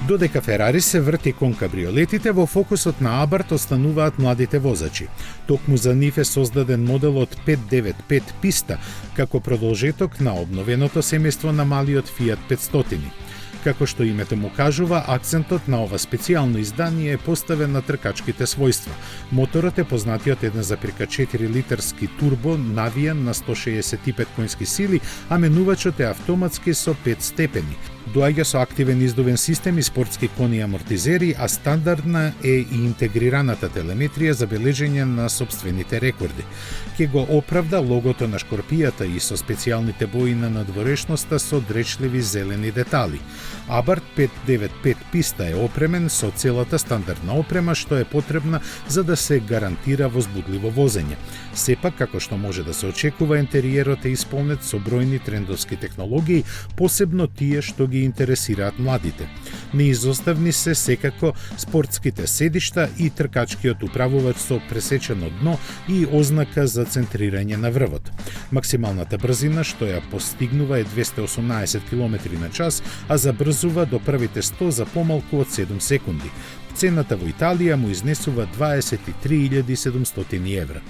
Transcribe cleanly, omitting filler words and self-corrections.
Додека Ферари се врти кон кабриолетите, во фокусот на Абарт остануваат младите возачи. Токму за нив е создаден моделот 595 писта, како продолжеток на обновеното семејство на малиот Fiat 500. Како што името му кажува, акцентот на ова специјално издание е поставен на тркачките својства. Моторот е познатиот 1,4 литерски турбо, навиен на 165 конски сили, а менувачот е автоматски со 5 степени. Доаѓа со активен издувен систем и спортски кони амортизери, а стандардна е и интегрираната телеметрија за бележење на собствените рекорди. Ке го оправда логото на шкорпијата и со специјалните бои на надворешноста со дречливи зелени детали. Абарт 595 писта е опремен со целата стандардна опрема што е потребна за да се гарантира возбудливо возење. Сепак, како што може да се очекува, интериерот е исполнет со бројни трендовски технологии, посебно тие што ги интересираат младите. Неизоставни се секако спортските седишта и тркачкиот управувач со пресечено дно и ознака за центрирање на врвот. Максималната брзина што ја постигнува е 218 км на час, а забрзува до првите 100 за помалку од 7 секунди. Цената во Италија му изнесува 23.700 евра.